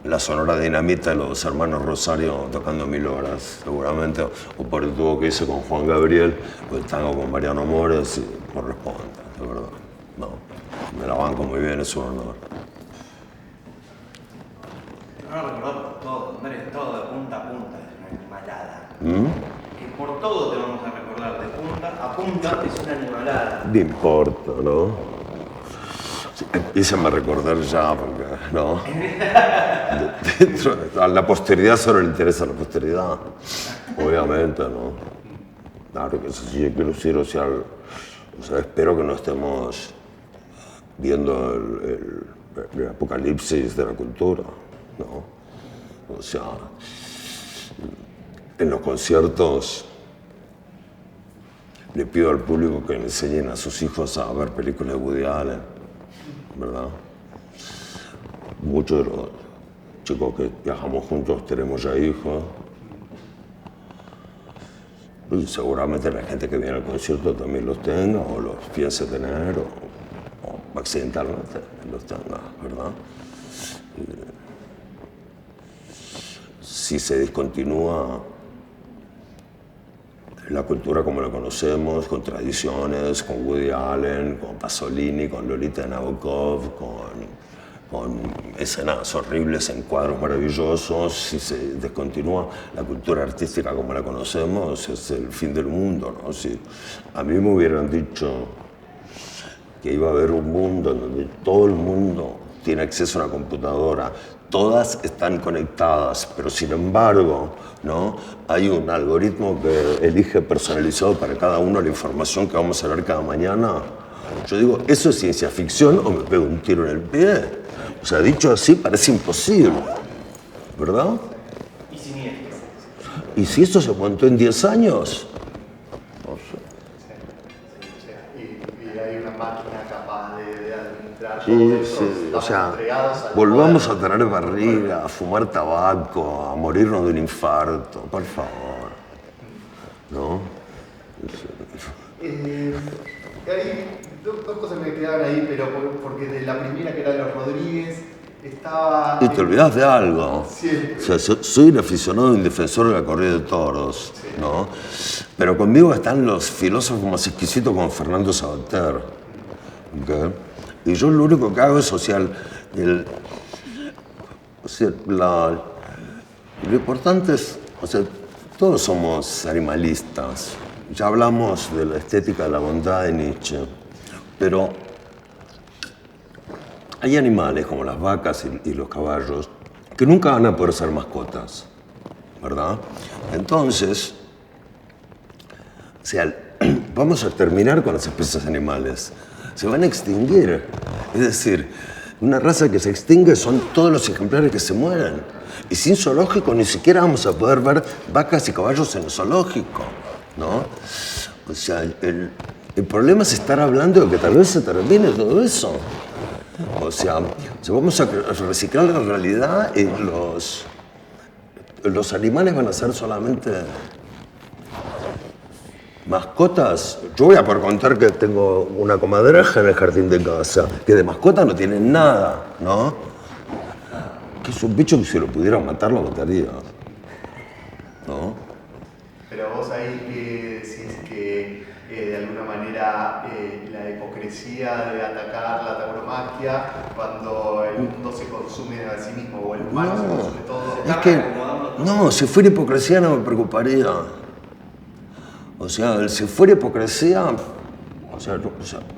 la Sonora Dinamita de los hermanos Rosario tocando 1000 horas, seguramente, o por el dúo que hice con Juan Gabriel, o el tango con Mariano Mores, y corresponde, de verdad. No, me la banco muy bien, es un honor. Te van a recordar por todo, Andrés, todo de punta a punta, es una animalada. Que por todo te vamos a recordar, de punta a punta es una animalada. No importa, ¿no? Empiezan a recordar ya, porque, ¿no? A la posteridad solo le interesa a la posteridad, obviamente, ¿no? Claro que eso sí, yo quiero decir, o sea, espero que no estemos viendo el apocalipsis de la cultura, ¿no? O sea, en los conciertos le pido al público que le enseñen a sus hijos a ver películas de Woody Allen, ¿verdad? Muchos de los chicos que viajamos juntos tenemos ya hijos. Y seguramente la gente que viene al concierto también los tenga, o los piense tener, o accidentalmente los tenga, ¿verdad? Si se discontinúa la cultura como la conocemos, con tradiciones, con Woody Allen, con Pasolini, con Lolita Nabokov, con escenas horribles en cuadros maravillosos. Si se descontinúa la cultura artística como la conocemos, es el fin del mundo, ¿no? Si a mí me hubieran dicho que iba a haber un mundo en donde todo el mundo tiene acceso a una computadora, todas están conectadas, pero sin embargo, ¿no? Hay un algoritmo que elige personalizado para cada uno la información que vamos a ver cada mañana. Yo digo, ¿eso es ciencia ficción o me pego un tiro en el pie? O sea, dicho así, parece imposible, ¿verdad? Y siniestro. ¿Y si esto se montó en 10 años? No sé. Y hay una máquina capaz de administrar Sí, todo eso. sí, o sea, Entregados al volvamos poder. a tener barriga, a fumar tabaco, a morirnos de un infarto, por favor. ¿No? Hay dos cosas me quedaban ahí, pero porque de la primera, que era Los Rodríguez, estaba... Y te olvidás de algo. Siempre. O sea, soy un aficionado y un defensor de la corrida de toros, ¿no? Pero conmigo están los filósofos más exquisitos como Fernando Sabater. ¿Okay? Y yo lo único que hago es social. Lo importante es, o sea, todos somos animalistas. Ya hablamos de la estética de la bondad de Nietzsche, pero hay animales como las vacas y los caballos que nunca van a poder ser mascotas, ¿verdad? Entonces, o sea, vamos a terminar con las especies animales. Se van a extinguir. Es decir, una raza que se extingue son todos los ejemplares que se mueren. Y sin zoológico ni siquiera vamos a poder ver vacas y caballos en el zoológico, ¿no? O sea, el problema es estar hablando de que tal vez se termine todo eso. O sea vamos a reciclar la realidad y los animales van a ser solamente mascotas. Yo voy a poder contar que tengo una comadreja en el jardín de casa, que de mascota no tiene nada, ¿no? Que es un bicho que si lo pudiera matar, lo mataría, ¿no? Pero vos ahí que decís que de alguna manera la hipocresía de atacar la tauromaquia cuando el mundo se consume a sí mismo o el humano se consume todo. Es que, no, si fuera hipocresía no me preocuparía. O sea, si fuera hipocresía,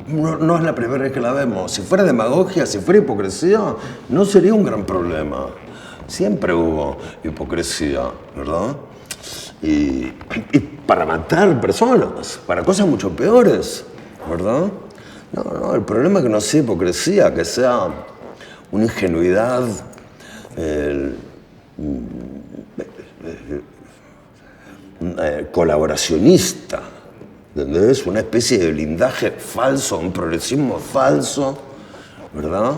no es la primera vez que la vemos. Si fuera demagogia, si fuera hipocresía, no sería un gran problema. Siempre hubo hipocresía, ¿verdad? Y para matar personas, para cosas mucho peores, ¿verdad? No, el problema es que no sea hipocresía, que sea una ingenuidad colaboracionista, ¿entendés? Una especie de blindaje falso, un progresismo falso, ¿verdad?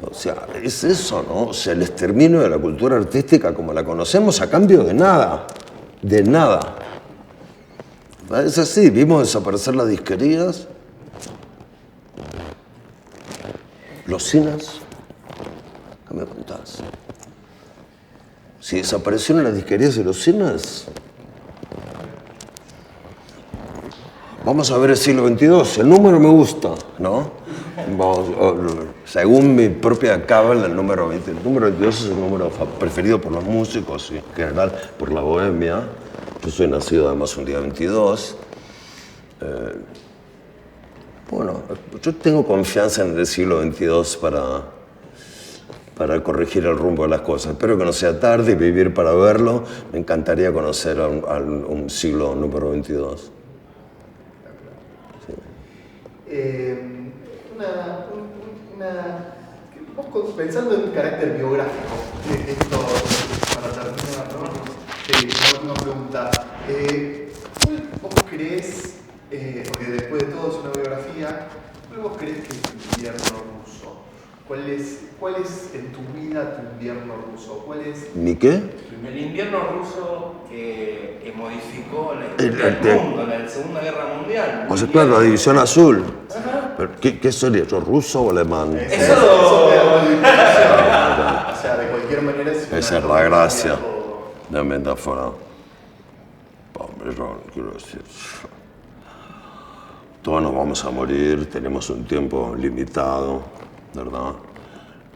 O sea, es eso, ¿no? O sea, el exterminio de la cultura artística como la conocemos a cambio de nada, de nada. Es así, vimos desaparecer las disquerías, los cines. ¿Qué me contás? Si desaparecieron las disquerías y los cines, vamos a ver el siglo XXII. El número me gusta, ¿no? Según mi propia cábala, el número 22 es el número preferido por los músicos y en general por la bohemia. Yo soy nacido además un día 22. Bueno, yo tengo confianza en el siglo XXII para corregir el rumbo de las cosas. Espero que no sea tarde y vivir para verlo. Me encantaría conocer a un siglo número 22. Vos pensando en carácter biográfico, esto para terminar, ¿no? Una pregunta. ¿Cuál vos creés, porque después de todo es una biografía, cuál vos creés que es tu invierno ruso? ¿Cuál es en tu vida tu invierno ruso? ¿Cuál es? ¿Mi qué? El invierno ruso que modificó la historia del mundo, la Segunda Guerra Mundial. O sea, claro, la División Azul. Pero, ¿qué sería yo, ruso o alemán? Eso me da una diferencia. O sea, de cualquier manera... Esa es la gracia de la metáfora. hombre, yo quiero decir, todos nos vamos a morir, tenemos un tiempo limitado, ¿verdad?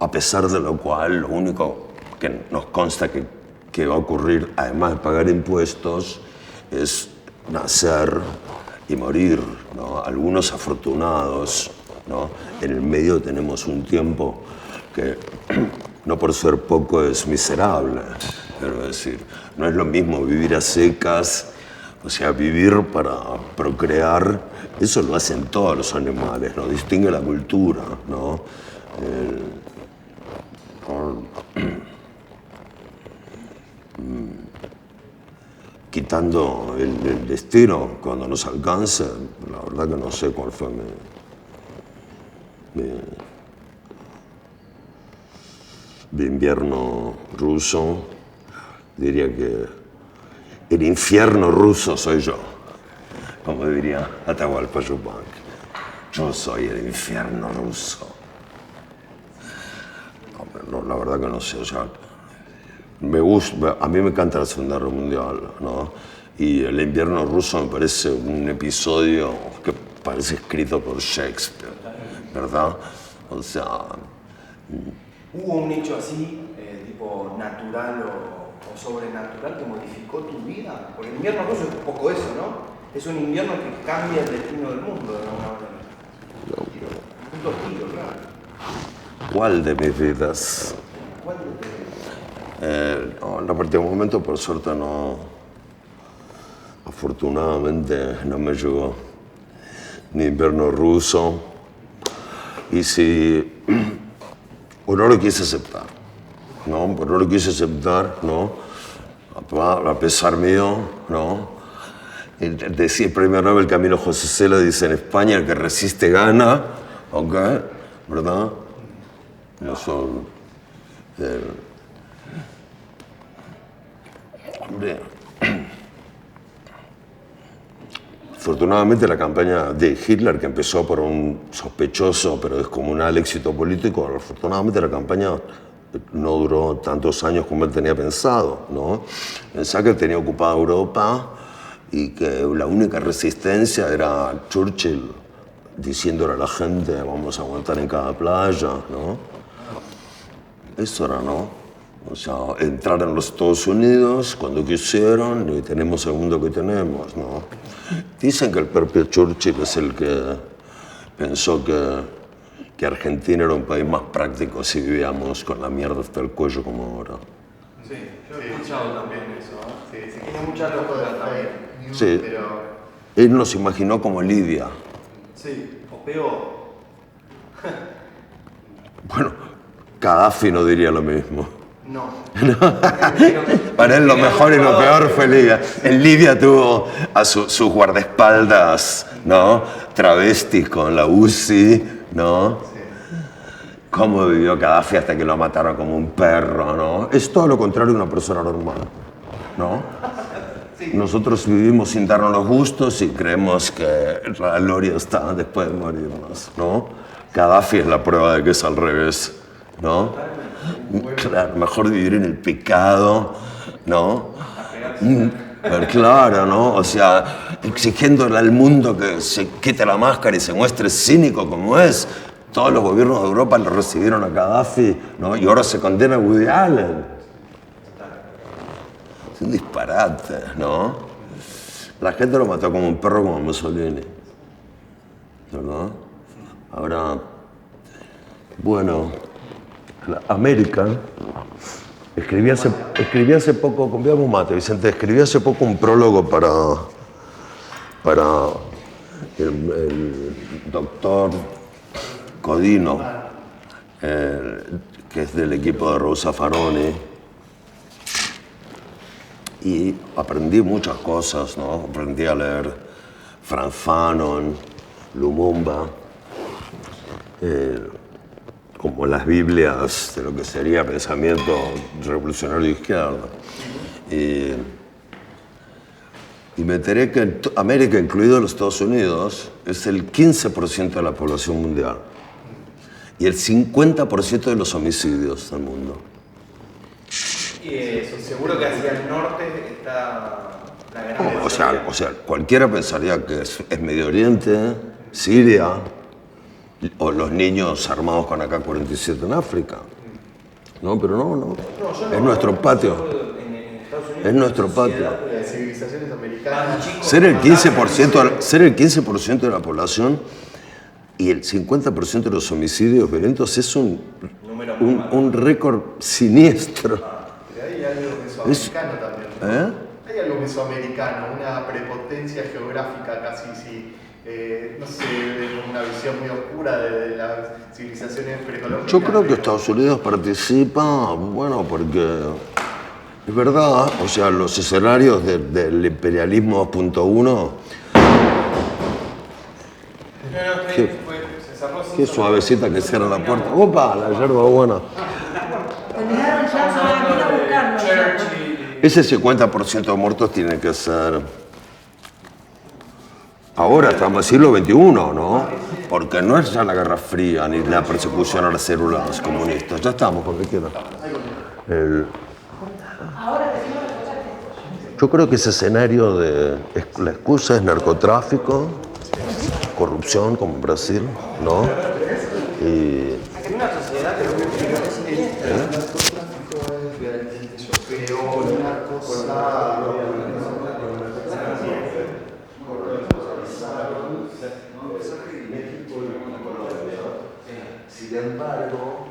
A pesar de lo cual, lo único que nos consta que va a ocurrir, además de pagar impuestos, es nacer y morir, ¿no? Algunos afortunados, ¿no? En el medio tenemos un tiempo que, no por ser poco, es miserable. Quiero decir, no es lo mismo vivir a secas, o sea, vivir para procrear, eso lo hacen todos los animales, ¿no? Distingue la cultura, ¿no? Quitando el destino cuando nos alcance, la verdad que no sé cuál fue mi invierno ruso. Diría que el infierno ruso soy yo, como diría Atahualpa Yupanqui. Yo soy el infierno ruso. No, la verdad que no sé, o sea, me gusta, a mí me encanta la Segunda Guerra Mundial, ¿no? Y el invierno ruso me parece un episodio que parece escrito por Shakespeare, ¿verdad? O sea... ¿Hubo un hecho así, tipo natural o sobrenatural, que modificó tu vida? Porque el invierno ruso es un poco eso, ¿no? Es un invierno que cambia el destino del mundo, de alguna manera. Un tiro, claro. ¿Cuál de mis vidas? ¿Cuál de ustedes? No, en un momento, por suerte, no. Afortunadamente no me llegó ni invierno ruso. Y si. O no lo quise aceptar, ¿no? Pero no lo quise aceptar, ¿no? A pesar mío, ¿no? Decía el premio Nobel Camilo José Cela, dice: en España el que resiste gana, ¿ok? ¿Verdad? No son... Hombre, afortunadamente la campaña de Hitler, que empezó por un sospechoso pero descomunal éxito político, afortunadamente la campaña no duró tantos años como él tenía pensado, ¿no? Pensaba que él tenía ocupada Europa y que la única resistencia era Churchill diciéndole a la gente: vamos a aguantar en cada playa, ¿no? Eso era, ¿no? O sea, entrar en los Estados Unidos cuando quisieron y tenemos el mundo que tenemos, ¿no? Dicen que el propio Churchill es el que pensó que Argentina era un país más práctico si vivíamos con la mierda hasta el cuello como ahora. Sí, yo he escuchado también eso, ¿eh? Sí, tiene mucha lógica también. Sí, Pero... él nos imaginó como Lidia. Sí, o peor. Bueno, Gaddafi no diría lo mismo. No. Para él lo mejor y lo peor fue Libia. En Libia tuvo a sus guardaespaldas, ¿no? Travestis con la UCI, ¿no? Cómo vivió Gaddafi hasta que lo mataron como un perro, ¿no? Es todo lo contrario de una persona normal, ¿no? Nosotros vivimos sin darnos los gustos y creemos que la gloria está después de morirnos, ¿no? Gaddafi es la prueba de que es al revés, ¿no? Claro, mejor vivir en el pecado, ¿no? Pero claro, ¿no? O sea, exigiéndole al mundo que se quite la máscara y se muestre cínico como es. Todos los gobiernos de Europa lo recibieron a Gaddafi, ¿no? Y ahora se condena a Woody Allen. Es un disparate, ¿no? La gente lo mató como un perro, como Mussolini, ¿verdad? Ahora, bueno, América, escribí hace poco, conviamos un mate, Vicente, escribí hace poco un prólogo para el doctor Codino, que es del equipo de Rosa Faroni, y aprendí muchas cosas, ¿no? Aprendí a leer Franz Fanon, Lumumba, como las Biblias de lo que sería pensamiento revolucionario de izquierda. Y me enteré que América, incluido los Estados Unidos, es el 15% de la población mundial y el 50% de los homicidios del mundo. Y eso, seguro que hacia el norte está O sea, cualquiera pensaría que es Medio Oriente, Siria, o los niños armados con AK-47 en África. No, pero no. Es nuestro patio. Es nuestro patio. Las civilizaciones americanas. Ser el 15% de la población y el 50% de los homicidios violentos es un récord siniestro. Hay algo mesoamericano también. Hay algo mesoamericano, una prepotencia geográfica casi, no sé, una visión muy oscura de las civilizaciones precolombinas. Yo creo que Estados Unidos participa, bueno, porque es verdad, o sea, los escenarios del imperialismo 2.1. Qué suavecita que cierra la puerta. ¡Opa! La yerba buena. Terminaron ya, se van a ir a buscarlo. Ese 50% de muertos tiene que ser... Ahora estamos en el siglo XXI, ¿no? Porque no es ya la Guerra Fría ni la persecución a las células comunistas. Ya estamos, donde quiera. Yo creo que ese escenario de... La excusa es narcotráfico, corrupción, como en Brasil, ¿no? Y... Una sociedad que Sin embargo,